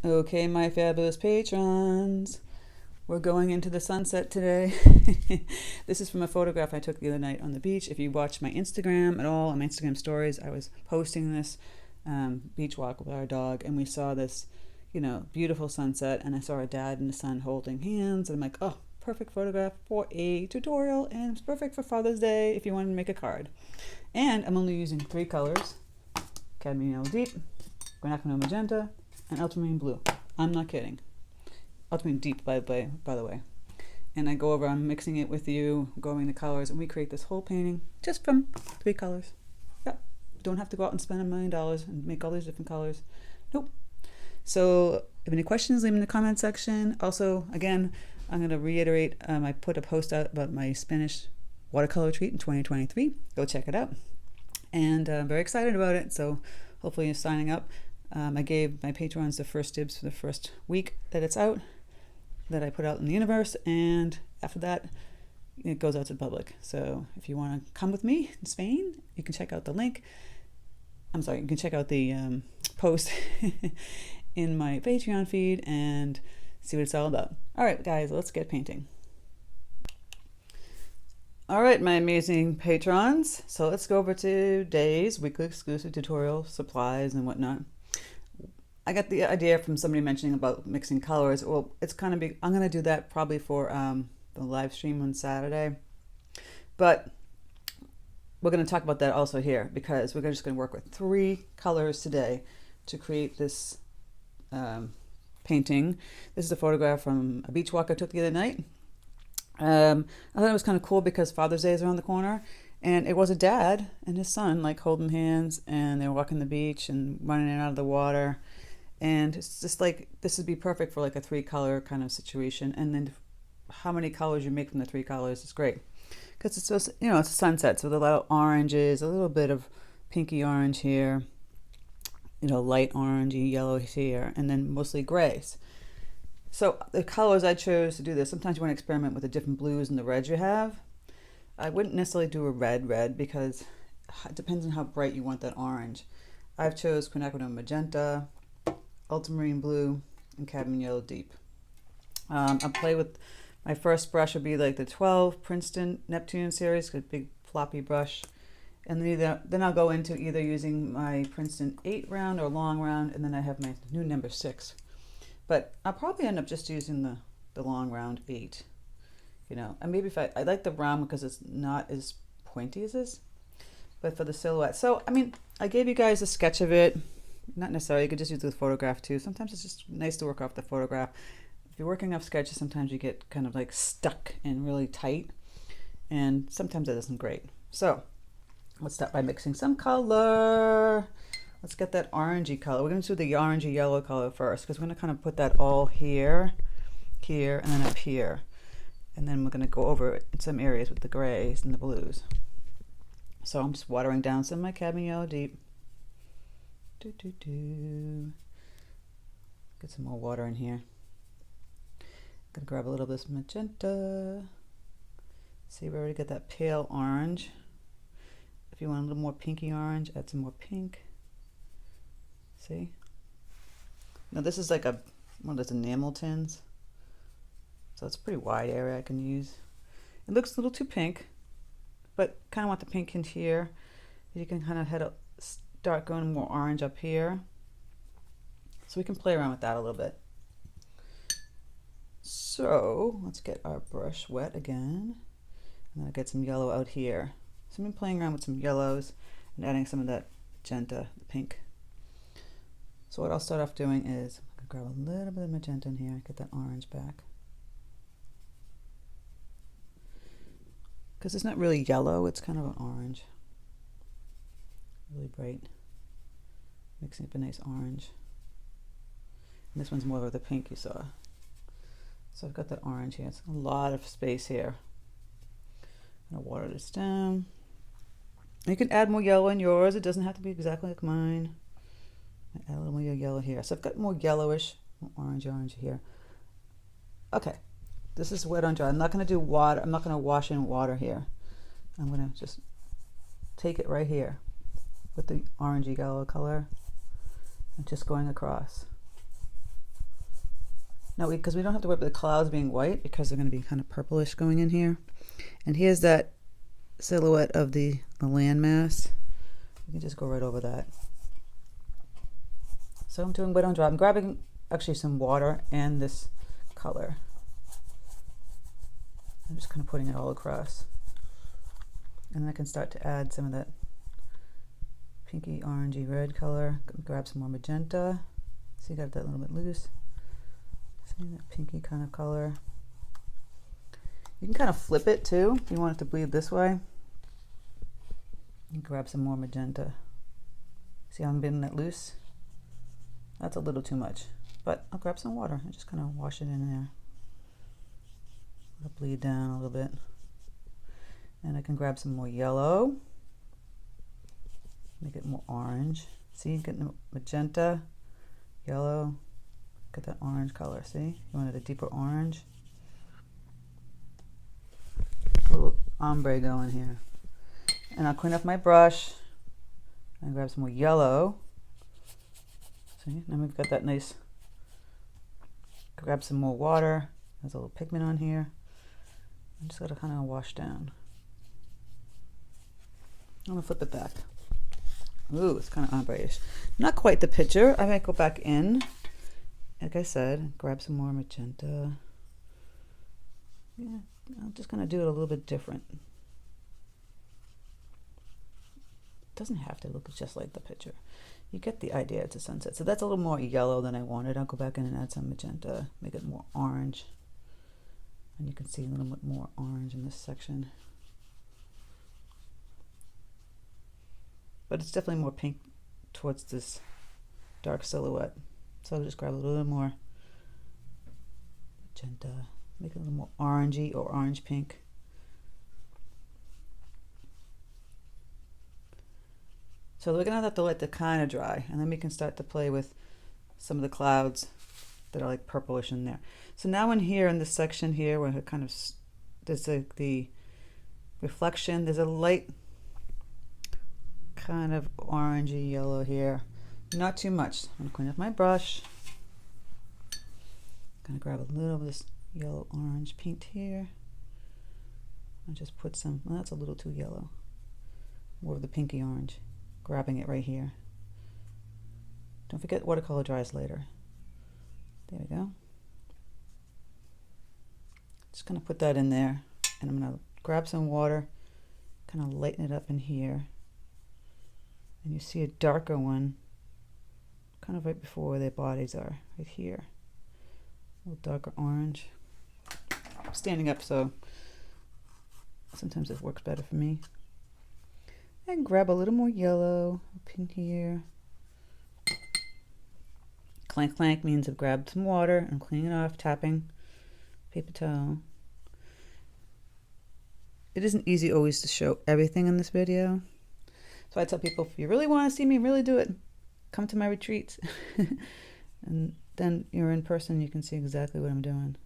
Okay, my fabulous patrons. We're going into the sunset today. This is from a photograph I took the other night on the beach. If you watch my Instagram at all, on my Instagram stories, I was posting this beach walk with our dog, and we saw this, beautiful sunset. And I saw our dad and his son holding hands. And I'm like, oh, perfect photograph for a tutorial, and it's perfect for Father's Day if you want to make a card. And I'm only using 3 colors: cadmium yellow deep, quinachradone magenta, and ultramarine blue. I'm not kidding. Ultramarine deep, by the way. And I go over, I'm mixing it with you, going the colors, and we create this whole painting just from 3 colors. Yep. Don't have to go out and spend $1 million and make all these different colors. Nope. So if you have any questions, leave them in the comment section. Also, again, I'm going to reiterate, I put a post out about my Spanish watercolor retreat in 2023. Go check it out. And I'm very excited about it. So hopefully you're signing up. I gave my patrons the first dibs for the first week that it's out, that I put out in the universe, and after that, it goes out to the public. So if you want to come with me in Spain, you can check out the link. I'm sorry, you can check out the post in my Patreon feed and see what it's all about. All right, guys, let's get painting. All right, my amazing patrons. So let's go over to today's weekly exclusive tutorial supplies and whatnot. I got the idea from somebody mentioning about mixing colors. Well, it's kind of big. I'm going to do that probably for the live stream on Saturday. But we're going to talk about that also here, because we're just going to work with 3 colors today to create this painting. This is a photograph from a beach walk I took the other night. I thought it was kind of cool because Father's Day is around the corner. And it was a dad and his son, like, holding hands, and they were walking the beach and running in and out of the water. And it's just like, this would be perfect for like a 3-color kind of situation. And then how many colors you make from the 3 colors is great. Because it's just, it's a sunset. So with a lot of oranges, a little bit of pinky orange here, light orangey yellow here, and then mostly grays. So the colors I chose to do this, sometimes you want to experiment with the different blues and the reds you have. I wouldn't necessarily do a red because it depends on how bright you want that orange. I've chose quinacridone magenta, ultramarine blue, and cadmium yellow deep. I'll play with, my first brush would be like the 12 Princeton Neptune series, a big floppy brush. And then I'll go into either using my Princeton 8 round or long round, and then I have my new number 6. But I'll probably end up just using the long round 8. And maybe if I like the round because it's not as pointy as this, but for the silhouette. So, I gave you guys a sketch of it. Not necessarily, you could just use the photograph too. Sometimes it's just nice to work off the photograph. If you're working off sketches, sometimes you get kind of like stuck and really tight, and sometimes that isn't great. So let's start by mixing some color. Let's get that orangey color. We're going to do the orangey yellow color first, because we're going to kind of put that all here, here, and then up here. And then we're going to go over it in some areas with the grays and the blues. So I'm just watering down some of my cadmium yellow deep. Get some more water in here. Gonna grab a little bit of this magenta. See, we already got that pale orange. If you want a little more pinky orange, add some more pink. See? Now this is like one of those enamel tins. So it's a pretty wide area I can use. It looks a little too pink, but kind of want the pink in here. You can kind of start going more orange up here. So we can play around with that a little bit. So let's get our brush wet again. And then I'll get some yellow out here. So I've been playing around with some yellows and adding some of that magenta, the pink. So what I'll start off doing is I'm gonna grab a little bit of magenta in here, get that orange back. Because it's not really yellow, it's kind of an orange. Really bright. Mixing up a nice orange. And this one's more of the pink you saw. So I've got that orange here. It's a lot of space here. I'm gonna water this down. You can add more yellow in yours. It doesn't have to be exactly like mine. I add a little more yellow here. So I've got more yellowish, more orange here. Okay, this is wet on dry. I'm not gonna do water. I'm not gonna wash in water here. I'm gonna just take it right here with the orangey yellow color and just going across. Now, because we don't have to worry about the clouds being white because they're going to be kind of purplish going in here. And here's that silhouette of the landmass. You can just go right over that. So I'm doing wet on dry. I'm grabbing actually some water and this color. I'm just kind of putting it all across. And then I can start to add some of that pinky orangey red color. Grab some more magenta. See, I got that a little bit loose. See that pinky kind of color. You can kind of flip it too if you want it to bleed this way. And grab some more magenta. See how I'm getting that loose? That's a little too much, but I'll grab some water and just kind of wash it in there. Let it bleed down a little bit. And I can grab some more yellow. Make it more orange. See, getting the magenta, yellow. Get that orange color, see? You wanted a deeper orange. A little ombre going here. And I'll clean up my brush and grab some more yellow. See, now we've got that nice, grab some more water. There's a little pigment on here. I'm just gotta kind of wash down. I'm gonna flip it back. Ooh, it's kind of ombre-ish. Not quite the picture. I might go back in. Like I said, grab some more magenta. Yeah, I'm just gonna do it a little bit different. It doesn't have to look just like the picture. You get the idea. It's a sunset. So that's a little more yellow than I wanted. I'll go back in and add some magenta, make it more orange. And you can see a little bit more orange in this section. But it's definitely more pink towards this dark silhouette. So I'll just grab a little more magenta, make it a little more orangey or orange pink. So we're gonna have to let it kind of dry, and then we can start to play with some of the clouds that are like purplish in there. So now in here, in this section here, where it kind of, there's the reflection, there's a light kind of orangey yellow here. Not too much. I'm gonna clean up my brush. Gonna grab a little of this yellow orange paint here. I'll just put some, well, that's a little too yellow. More of the pinky orange. Grabbing it right here. Don't forget watercolor dries later. There we go. Just gonna put that in there, and I'm gonna grab some water, kind of lighten it up in here. And you see a darker one, kind of right before where their bodies are, right here. A little darker orange. I'm standing up, so sometimes it works better for me. And grab a little more yellow up in here. Clank clank means I've grabbed some water and cleaning it off, tapping paper towel. It isn't easy always to show everything in this video. So I tell people, if you really want to see me really do it, come to my retreats. And then you're in person, you can see exactly what I'm doing.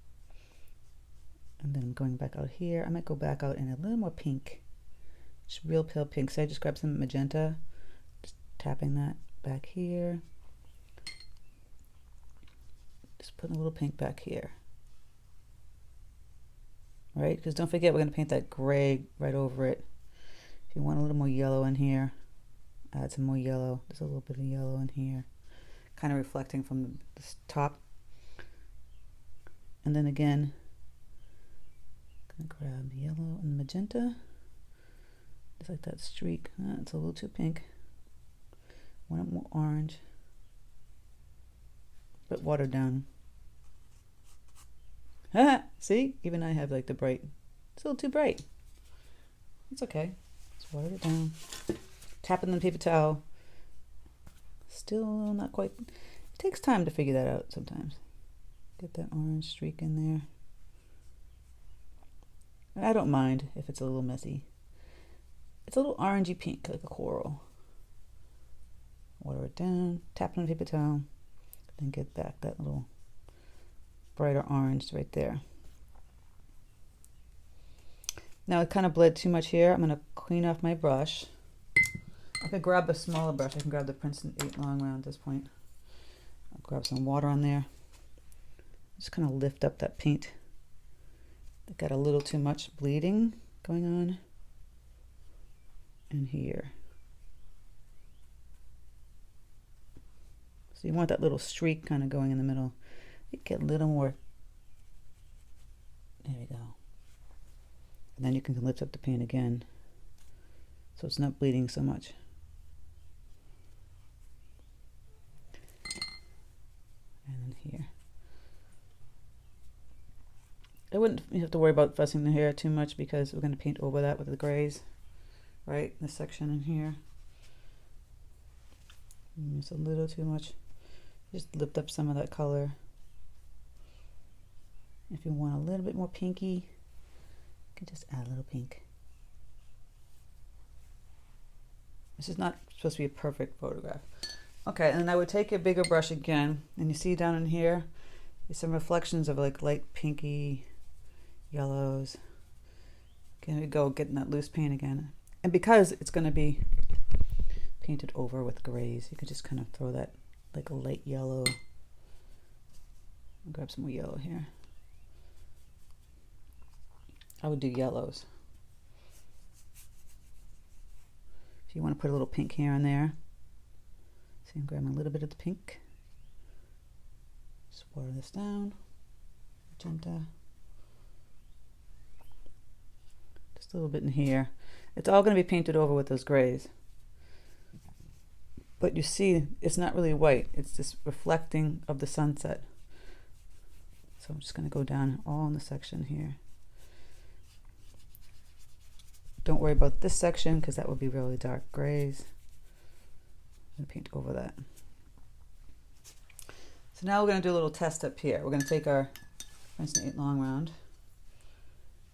And then I'm going back out here. I might go back out in a little more pink. Just real pale pink. So I just grabbed some magenta, just tapping that back here. Just putting a little pink back here. Right? Because don't forget, we're going to paint that gray right over it. If you want a little more yellow in here, add some more yellow. There's a little bit of yellow in here. Kind of reflecting from the top. And then again, I'm going to grab yellow and magenta. It's like that streak. It's a little too pink. Want it more orange. But watered down. See? Even I have like the bright. It's a little too bright. It's okay. Just water it down. Tapping the paper towel. Still not quite. It takes time to figure that out sometimes. Get that orange streak in there. I don't mind if it's a little messy. It's a little orangey pink, like a coral. Water it down, tap it on the paper towel, then get back that little brighter orange right there. Now it kind of bled too much here. I'm going to clean off my brush. I could grab a smaller brush. I can grab the Princeton 8 long round at this point. I'll grab some water on there. Just kind of lift up that paint. I got a little too much bleeding going on in here. So you want that little streak kind of going in the middle. You get a little more. There we go. And then you can lift up the paint again, so it's not bleeding so much. And then here. I wouldn't have to worry about fussing the hair too much because we're going to paint over that with the grays, right? This section in here. It's a little too much. Just lift up some of that color. If you want a little bit more pinky, you can just add a little pink. This is not supposed to be a perfect photograph. Okay, and then I would take a bigger brush again, and you see down in here, there's some reflections of like light pinky yellows. Can we go getting that loose paint again? And because it's going to be painted over with grays, you could just kind of throw that like a light yellow. I'll grab some more yellow here. I would do yellows. If you want to put a little pink here and there. So I'm grabbing a little bit of the pink. Just water this down. Magenta. Just a little bit in here. It's all going to be painted over with those grays. But you see, it's not really white. It's just reflecting of the sunset. So I'm just going to go down all in the section here. Don't worry about this section because that would be really dark grays. I'm going to paint over that. So now we're going to do a little test up here. We're going to take our Princeton 8 long round.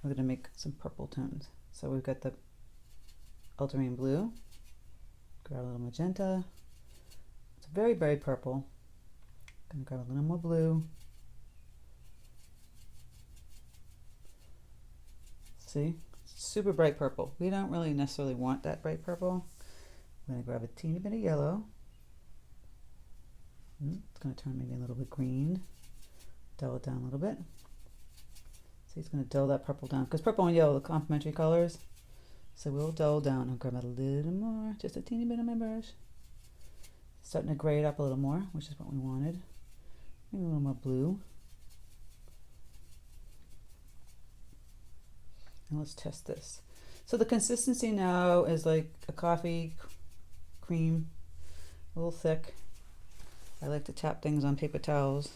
We're going to make some purple tones. So we've got the ultramarine blue. Grab a little magenta. It's very, very purple. I'm going to grab a little more blue. See? Super bright purple. We don't really necessarily want that bright purple. I'm going to grab a teeny bit of yellow. It's going to turn maybe a little bit green. Dull it down a little bit. See, it's going to dull that purple down because purple and yellow are complementary colors. So we'll dull down. I'll grab it a little more, just a teeny bit on my brush. Starting to gray it up a little more, which is what we wanted. Maybe a little more blue. And let's test this. So the consistency now is like a coffee cream, a little thick. I like to tap things on paper towels.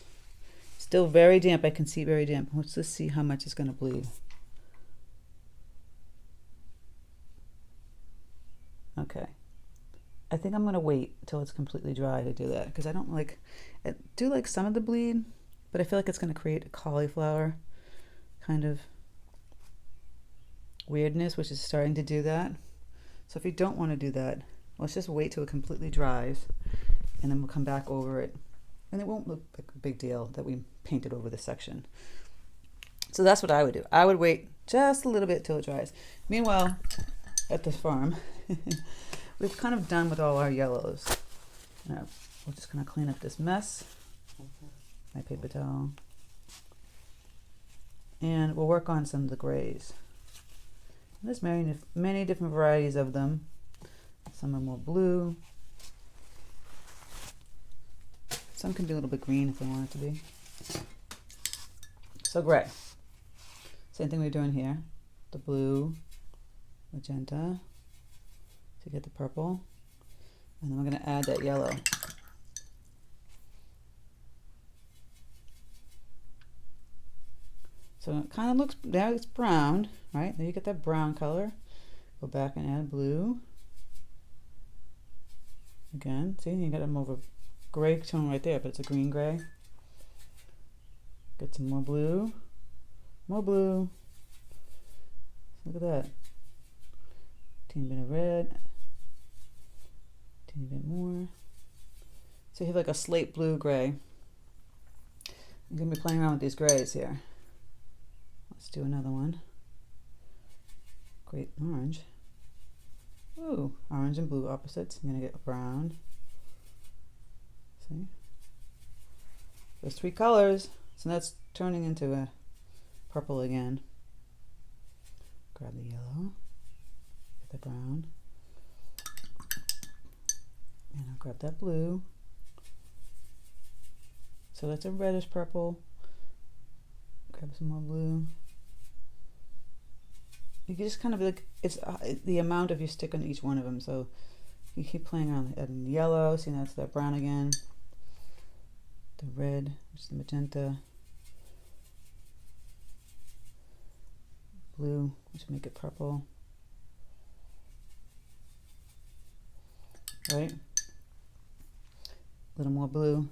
Still very damp. I can see very damp. Let's just see how much it's going to bleed. Okay. I think I'm going to wait until it's completely dry to do that because I don't like, I do like some of the bleed, but I feel like it's going to create a cauliflower kind of weirdness, which is starting to do that. So if you don't want to do that, let's just wait till it completely dries and then we'll come back over it. And it won't look like a big deal that we painted over the section. So that's what I would do. I would wait just a little bit till it dries. Meanwhile, at the farm, we've kind of done with all our yellows. Now, we're just going to clean up this mess. My paper towel. And we'll work on some of the grays. And there's many different varieties of them. Some are more blue. Some can be a little bit green if they want it to be. So gray. Same thing we're doing here. The blue, magenta, to get the purple. And then we're going to add that yellow. So it kind of looks, now it's brown, right? There you get that brown color. Go back and add blue. Again, see, you got a more of a gray tone right there, but it's a green gray. Get some more blue. More blue. Look at that. Teeny bit of red. Teeny bit more. So you have like a slate blue gray. I'm going to be playing around with these grays here. Let's do another one. Great orange. Ooh, orange and blue opposites. I'm going to get brown. See? Those three colors. So that's turning into a purple again. Grab the yellow, get the brown, and I'll grab that blue. So that's a reddish purple. Grab some more blue. You can just kind of like, it's the amount of you stick on each one of them. So you keep playing around adding yellow. See, that's that brown again. The red, which is the magenta. Blue, which will make it purple. Right? A little more blue.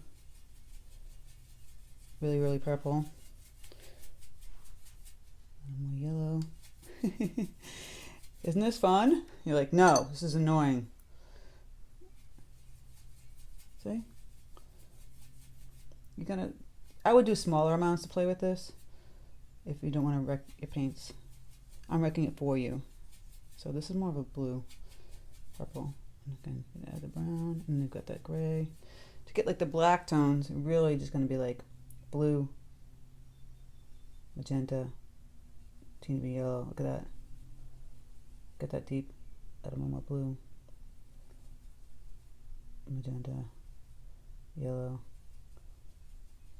Really, really purple. More yellow. Isn't this fun? You're like, no, this is annoying. See? You're gonna, I would do smaller amounts to play with this if you don't want to wreck your paints. I'm wrecking it for you. So this is more of a blue, purple. And add the brown, and you've got that gray. To get like the black tones, really just going to be like blue, magenta, teeny bit yellow. Look at that. Get that deep. Add a little more blue, magenta, yellow.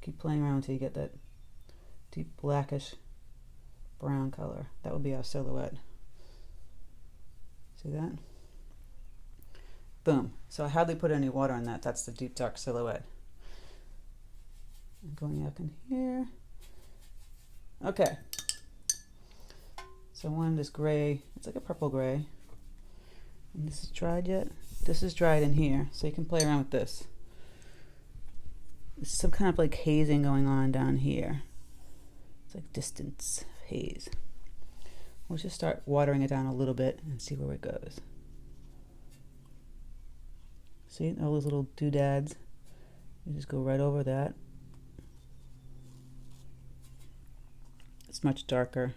Keep playing around until you get that deep blackish brown color. That would be our silhouette. See that? Boom. So I hardly put any water on that. That's the deep dark silhouette. I'm going up in here. Okay. So one is gray. It's like a purple gray. And this is dried yet? This is dried in here. So you can play around with this. There's some kind of like hazing going on down here. It's like distance haze. We'll just start watering it down a little bit and see where it goes. See all those little doodads? You just go right over that. It's much darker.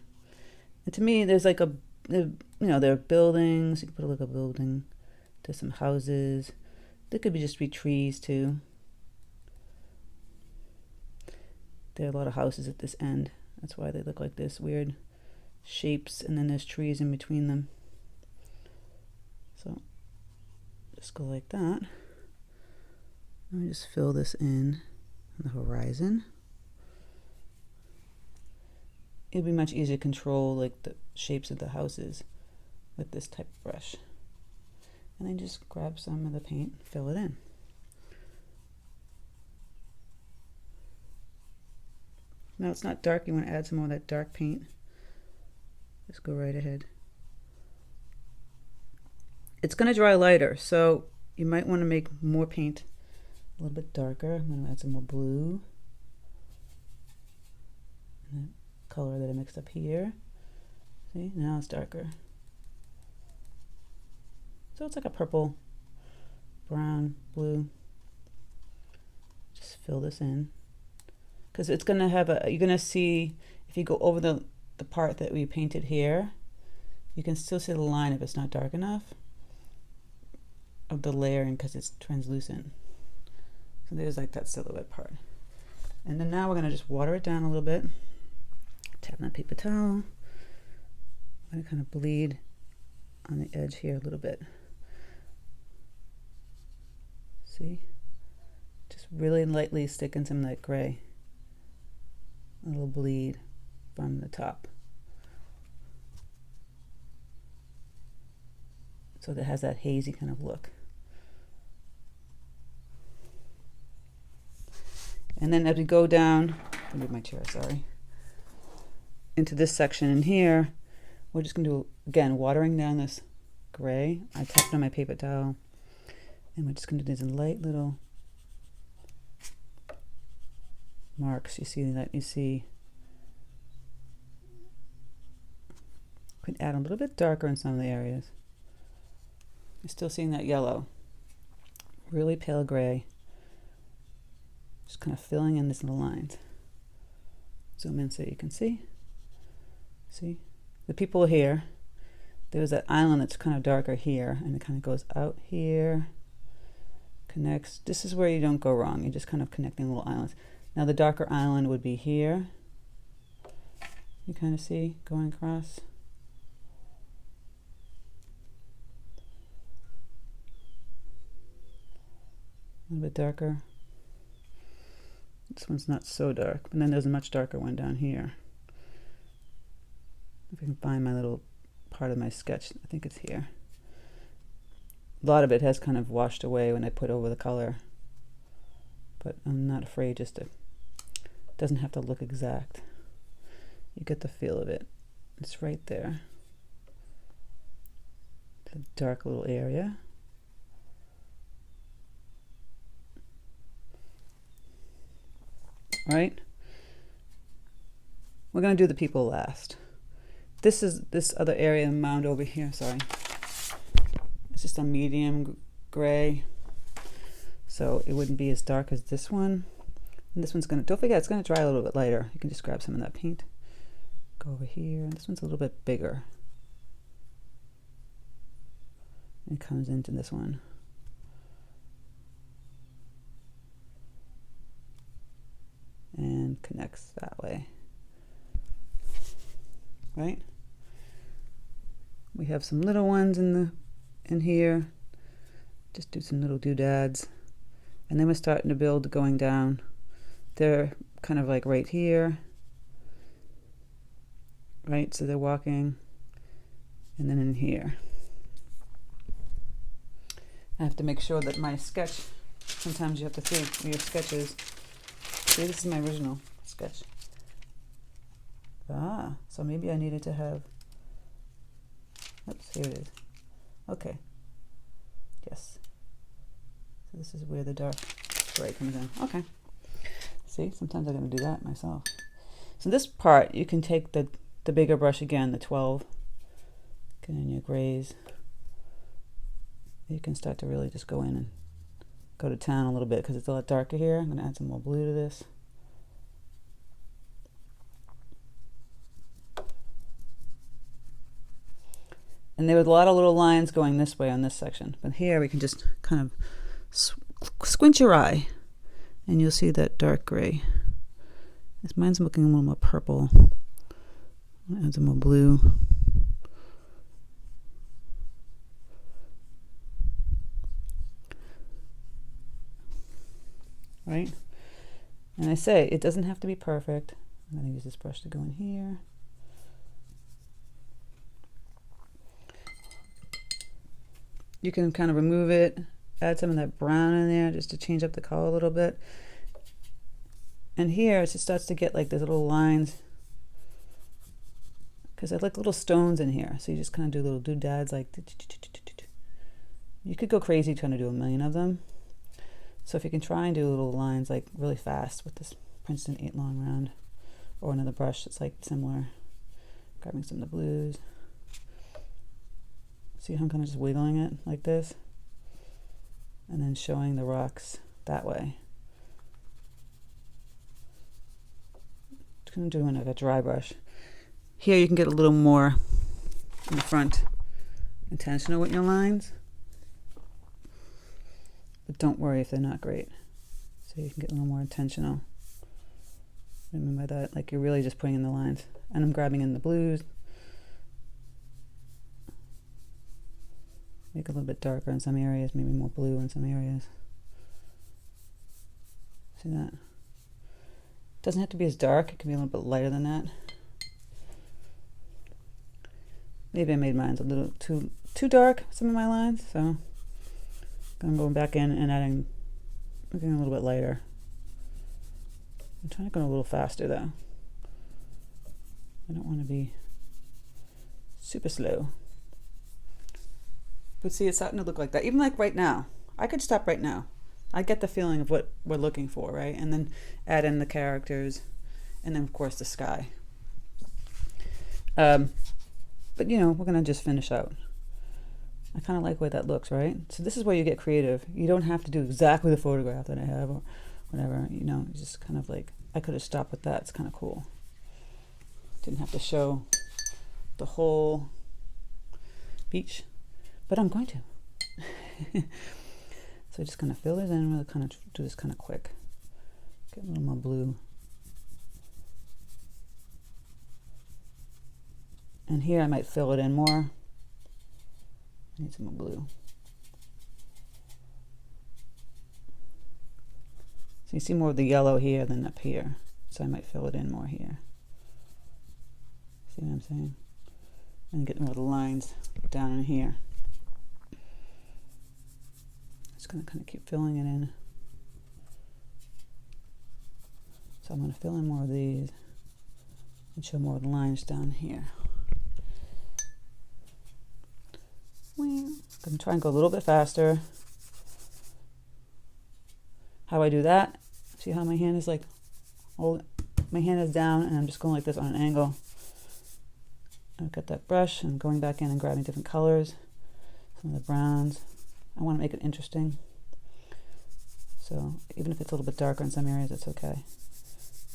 And to me, there's like there are buildings. You can put like a building. There's some houses. There could just be trees too. There are a lot of houses at this end. That's why they look like this weird shapes, and then there's trees in between them. So just go like that. Let me just fill this in on the horizon. It'd be much easier to control like the shapes of the houses with this type of brush. And then just grab some of the paint, fill it in. Now it's not dark, you want to add some more of that dark paint. Just go right ahead. It's going to dry lighter, so you might want to make more paint a little bit darker. I'm going to add some more blue. And the color that I mixed up here. See, now it's darker. So it's like a purple, brown, blue. Just fill this in. Because it's going to have you're going to see, if you go over the part that we painted here, you can still see the line if it's not dark enough of the layering because it's translucent. So there's like that silhouette part. And then now we're going to just water it down a little bit. Tap on that paper towel. I'm going to kind of bleed on the edge here a little bit. See? Just really lightly stick in some of that gray. A little bleed from the top. So that has that hazy kind of look. And then as we go down, I'll move my chair, sorry, into this section in here, we're just going to do, again, watering down this gray. I tapped on my paper towel, and we're just going to do these light little marks. You see that? You see, we can add a little bit darker in some of the areas. You're still seeing that yellow, really pale gray. Just kind of filling in these little lines. Zoom in so you can see. See? The people here, there's that island that's kind of darker here, and it kind of goes out here, connects. This is where you don't go wrong. You're just kind of connecting little islands. Now the darker island would be here. You kind of see going across. A little bit darker. This one's not so dark, but then there's a much darker one down here. If I can find my little part of my sketch, I think it's here. A lot of it has kind of washed away when I put over the color, but I'm not afraid just to, it doesn't have to look exact. You get the feel of it. It's right there. It's a dark little area. Right? We're going to do the people last. This is this other area of the mound over here, sorry. It's just a medium gray. So it wouldn't be as dark as this one. And this one's going to, don't forget, it's going to dry a little bit lighter. You can just grab some of that paint. Go over here. And this one's a little bit bigger. It comes into this one. And connects that way. Right? We have some little ones in here. Just do some little doodads. And then we're starting to build going down. They're kind of like right here. Right? So they're walking. And then in here. I have to make sure that my sketch, sometimes you have to see your sketches. See, this is my original sketch. Ah, so maybe I needed to have, oops, here it is. Okay. Yes. So this is where the dark gray comes in. Okay. See, sometimes I'm going to do that myself. So this part, you can take the bigger brush again, the 12. Get in your grays. You can start to really just go in and go to town a little bit because it's a lot darker here. I'm going to add some more blue to this. And there was a lot of little lines going this way on this section. But here we can just kind of squint your eye and you'll see that dark gray. This mine's looking a little more purple. Add some more blue. Right? And I say, it doesn't have to be perfect. I'm going to use this brush to go in here. You can kind of remove it, add some of that brown in there just to change up the color a little bit. And here it just starts to get like these little lines because I like little stones in here. So you just kind of do little doodads like, you could go crazy trying to do a million of them. So if you can try and do little lines like really fast with this Princeton 8 long round or another brush that's like similar, grabbing some of the blues. See how I'm kind of just wiggling it like this and then showing the rocks that way. I'm doing like a dry brush. Here you can get a little more in the front intentional with your lines. But don't worry if they're not great. So you can get a little more intentional. What I mean by that, like you're really just putting in the lines. And I'm grabbing in the blues. Make it a little bit darker in some areas, maybe more blue in some areas. See that? Doesn't have to be as dark, it can be a little bit lighter than that. Maybe I made mine a little too dark, some of my lines, so I'm going back in and adding, making it a little bit lighter. I'm trying to go a little faster though. I don't want to be super slow. But see, it's starting to look like that. Even like right now, I could stop right now. I get the feeling of what we're looking for, right? And then add in the characters, and then of course the sky. But you know, we're gonna just finish out. I kind of like the way that looks, right? So this is where you get creative. You don't have to do exactly the photograph that I have or whatever, you know, it's just kind of like, I could have stopped with that. It's kind of cool. Didn't have to show the whole beach, but I'm going to. So just kind of fill it in, really kind of do this kind of quick. Get a little more blue. And here I might fill it in more. I need some more blue. So you see more of the yellow here than up here. So I might fill it in more here. See what I'm saying? And get more of the lines down in here. Just gonna kind of keep filling it in. So I'm gonna fill in more of these and show more of the lines down here. I'm gonna try and go a little bit faster. How I do that? See how my hand is like, my hand is down and I'm just going like this on an angle. I've got that brush and going back in and grabbing different colors, some of the browns. I want to make it interesting. So even if it's a little bit darker in some areas, it's okay.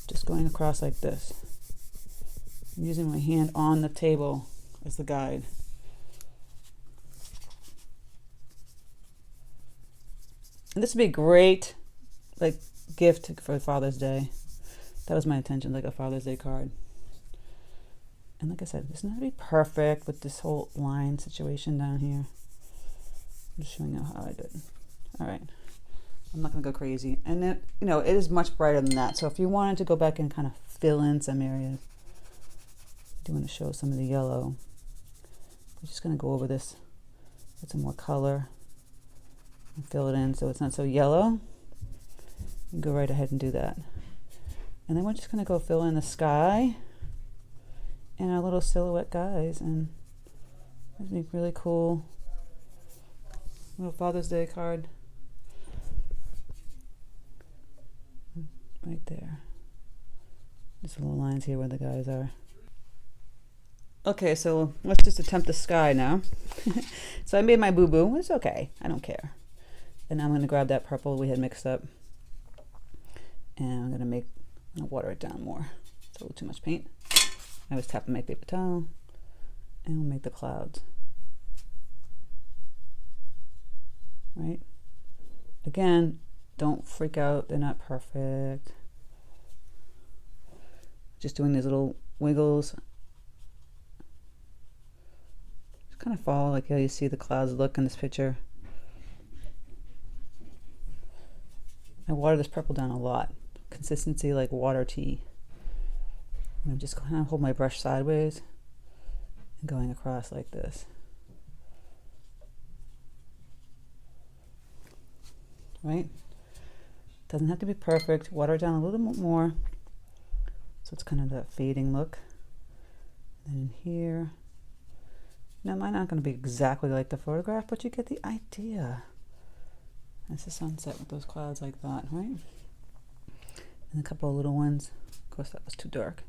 Just going across like this. I'm using my hand on the table as the guide. And this would be a great like gift for Father's Day. That was my intention, like a Father's Day card. And like I said, it's not to be perfect with this whole line situation down here. I'm just showing you how I did. All right, I'm not gonna go crazy. And then, you know, it is much brighter than that. So if you wanted to go back and kind of fill in some areas, I do want to show some of the yellow. I'm just gonna go over this with some more color and fill it in so it's not so yellow. You can go right ahead and do that. And then we're just gonna go fill in the sky and our little silhouette guys, and this would be really cool little Father's Day card right there. Just little lines here where the guys are. Okay, so let's just attempt the sky now. So I made my boo-boo. It's okay, I don't care. And I'm gonna grab that purple we had mixed up, and I'm gonna water it down more. It's a little too much paint. I was tapping my paper towel, and we'll make the clouds. Right? Again, don't freak out. They're not perfect. Just doing these little wiggles. Just kind of follow like how you see the clouds look in this picture. I water this purple down a lot. Consistency like water tea. And I'm just kind of hold my brush sideways and going across like this. Right? Doesn't have to be perfect. Water it down a little bit more. So it's kind of that fading look. And then in here. Now mine not going to be exactly like the photograph, but you get the idea. That's the sunset with those clouds like that, right? And a couple of little ones. Of course, that was too dark.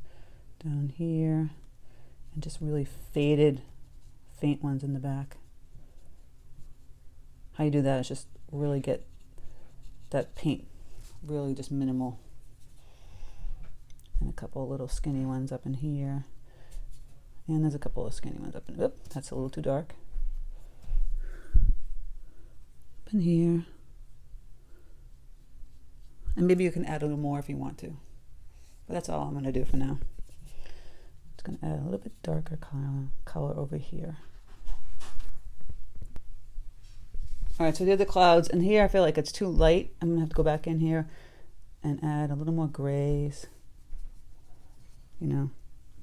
Down here. And just really faded, faint ones in the back. How you do that is just really get that paint really just minimal. And a couple of little skinny ones up in here. And there's a couple of skinny ones up in, oop, that's a little too dark. Up in here. And maybe you can add a little more if you want to. But that's all I'm going to do for now. Just going to add a little bit darker color over here. All right, so they're the clouds. And here I feel like it's too light. I'm going to have to go back in here and add a little more grays. You know,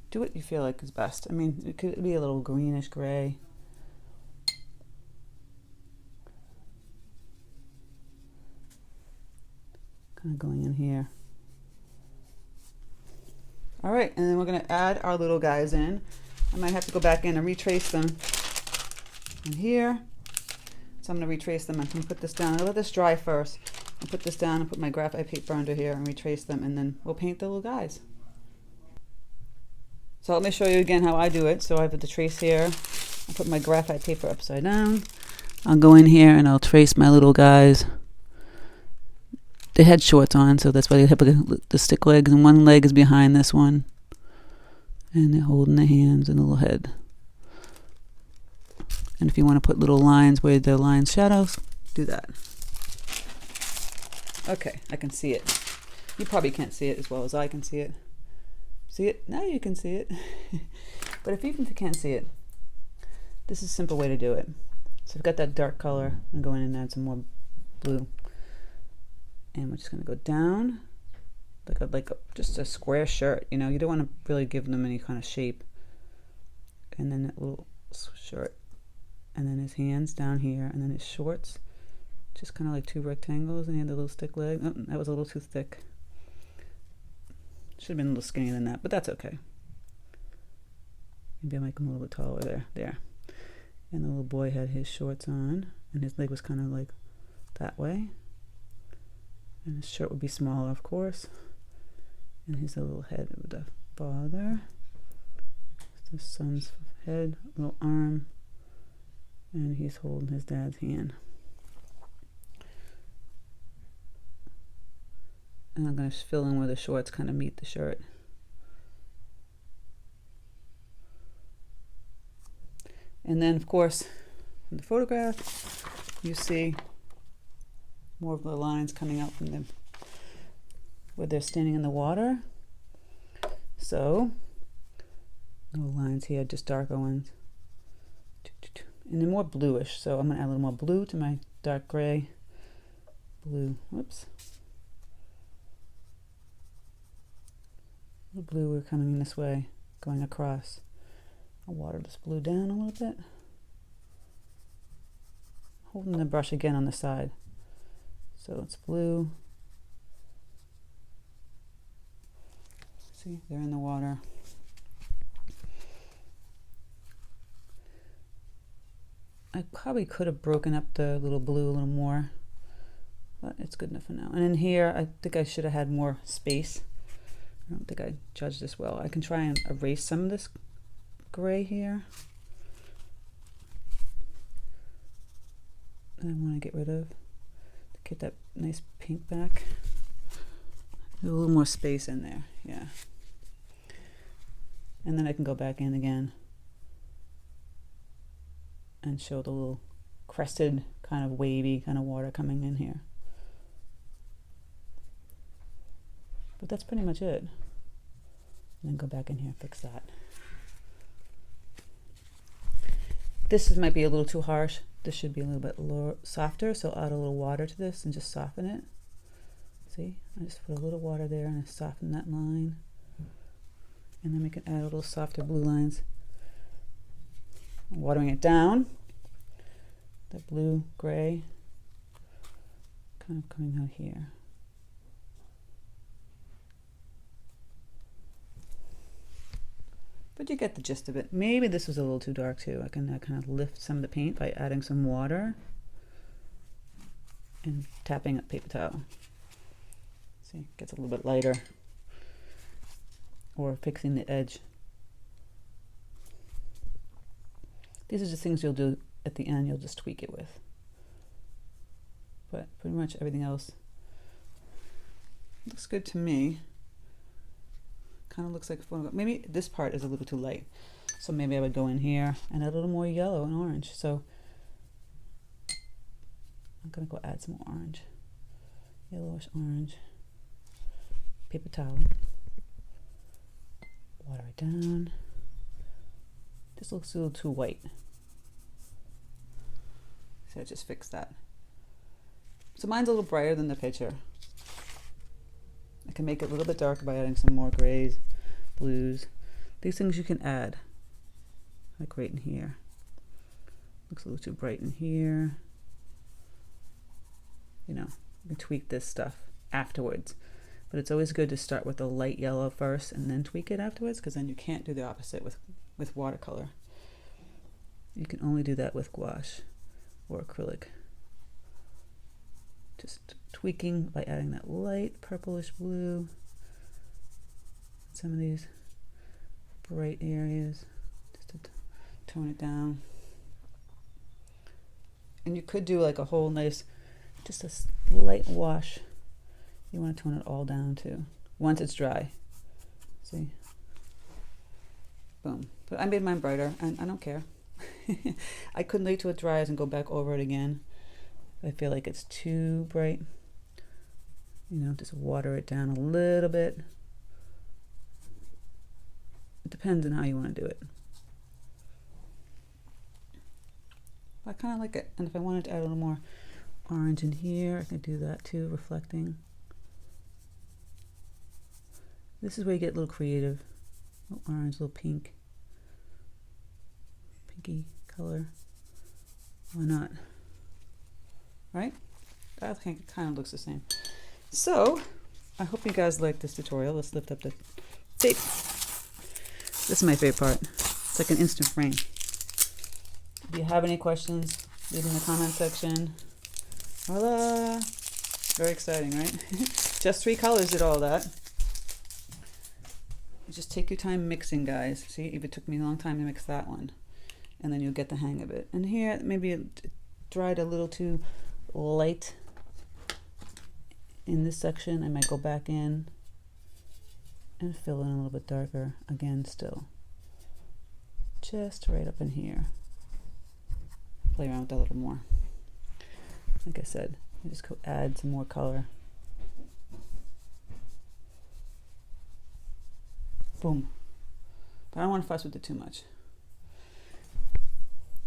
do what you feel like is best. I mean, it could be a little greenish gray. Kind of going in here. All right, and then we're going to add our little guys in. I might have to go back in and retrace them in here. So I'm going to retrace them. I'm going to put this down. I'll let this dry first. I'll put this down and put my graphite paper under here and retrace them, and then we'll paint the little guys. So let me show you again how I do it. So I have the trace here. I'll put my graphite paper upside down. I'll go in here and I'll trace my little guys. They had shorts on, so that's why they have the stick legs, and one leg is behind this one. And they're holding the hands and the little head. And if you want to put little lines where the lines shadows, do that. Okay, I can see it. You probably can't see it as well as I can see it. See it? Now you can see it. But even if you can't see it, this is a simple way to do it. So I've got that dark color. I'm going to go in and add some more blue. And we're just going to go down just a square shirt. You know, you don't want to really give them any kind of shape. And then that little shirt. And then his hands down here. And then his shorts. Just kind of like two rectangles. And he had the little stick leg. Oh, that was a little too thick. Should have been a little skinnier than that, but that's okay. Maybe I'll make him a little bit taller there. And the little boy had his shorts on, and his leg was kind of like that way. And his shirt would be smaller, of course. And his little head with the father. The son's head, little arm, and he's holding his dad's hand. And I'm going to fill in where the shorts kind of meet the shirt. And then, of course, in the photograph, you see more of the lines coming out from them where they're standing in the water. So, little lines here, just darker ones. And they're more bluish, so I'm going to add a little more blue to my dark gray. Blue, whoops. The blue, we're coming in this way, going across. I'll water this blue down a little bit. Holding the brush again on the side. So it's blue. See, they're in the water. I probably could have broken up the little blue a little more, but it's good enough for now. And in here, I think I should have had more space. I don't think I judged this well. I can try and erase some of this gray here. And I want to get rid of to get that nice pink back. There's a little more space in there, yeah. And then I can go back in again and show the little crested, kind of wavy kind of water coming in here. But that's pretty much it. And then go back in here and fix that. This might be a little too harsh. This should be a little bit softer, so I'll add a little water to this and just soften it. See, I just put a little water there and I soften that line. And then we can add a little softer blue lines. I'm watering it down. That blue, gray, kind of coming out here. But you get the gist of it. Maybe this was a little too dark too. I can kind of lift some of the paint by adding some water and tapping a paper towel. See, it gets a little bit lighter. Or fixing the edge. These are just things you'll do at the end. You'll just tweak it with. But pretty much everything else looks good to me. Kind of looks like a photograph. Maybe this part is a little too light. So maybe I would go in here and add a little more yellow and orange. So I'm going to go add some more orange. Yellowish orange. Paper towel. Water it down. This looks a little too white. So I just fixed that. So mine's a little brighter than the picture. I can make it a little bit darker by adding some more grays, blues. These things you can add, like right in here. Looks a little too bright in here. You know, you can tweak this stuff afterwards. But it's always good to start with a light yellow first and then tweak it afterwards, because then you can't do the opposite with watercolor. You can only do that with gouache or acrylic. Just tweaking by adding that light purplish blue. Some of these bright areas, just to tone it down. And you could do like a whole nice, just a light wash. You want to tone it all down too, once it's dry. See? Boom. But I made mine brighter, and I don't care. I couldn't wait till it dries and go back over it again. I feel like it's too bright. You know, just water it down a little bit. It depends on how you want to do it. I kind of like it. And if I wanted to add a little more orange in here, I could do that too, reflecting. This is where you get a little creative. A little orange, a little pink. Pinky color. Why not? Right? I think it kind of looks the same. So, I hope you guys like this tutorial. Let's lift up the tape. This is my favorite part. It's like an instant frame. If you have any questions, leave in the comment section. Voila! Very exciting, right? Just 3 colors did all that. Just take your time mixing, guys. See, if it took me a long time to mix that one. And then you'll get the hang of it. And here, maybe it dried a little too light in this section. I might go back in and fill in a little bit darker again still. Just right up in here. Play around with that a little more. Like I said, I just go add some more color. Boom. But I don't want to fuss with it too much.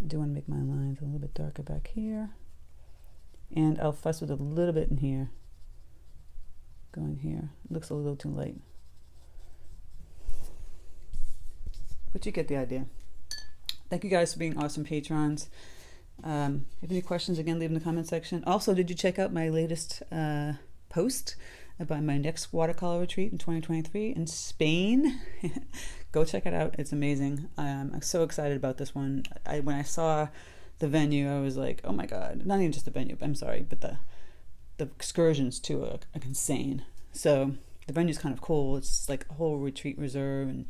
I do want to make my lines a little bit darker back here. And I'll fuss with it a little bit in here. Going here. It looks a little too light. But you get the idea. Thank you guys for being awesome patrons. If you have any questions, again, leave in the comment section. Also, did you check out my latest post about my next watercolor retreat in 2023 in Spain? Go check it out. It's amazing. I'm so excited about this one. When I saw the venue, I was like, oh my God. Not even just the venue, I'm sorry, but the excursions too are insane. So the venue's kind of cool. It's like a whole retreat reserve, and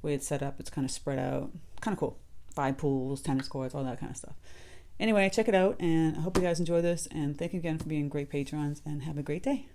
the way it's set up, it's kind of spread out. Kind of cool. 5 pools, tennis courts, all that kind of stuff. Anyway, check it out, and I hope you guys enjoy this, and thank you again for being great patrons, and have a great day.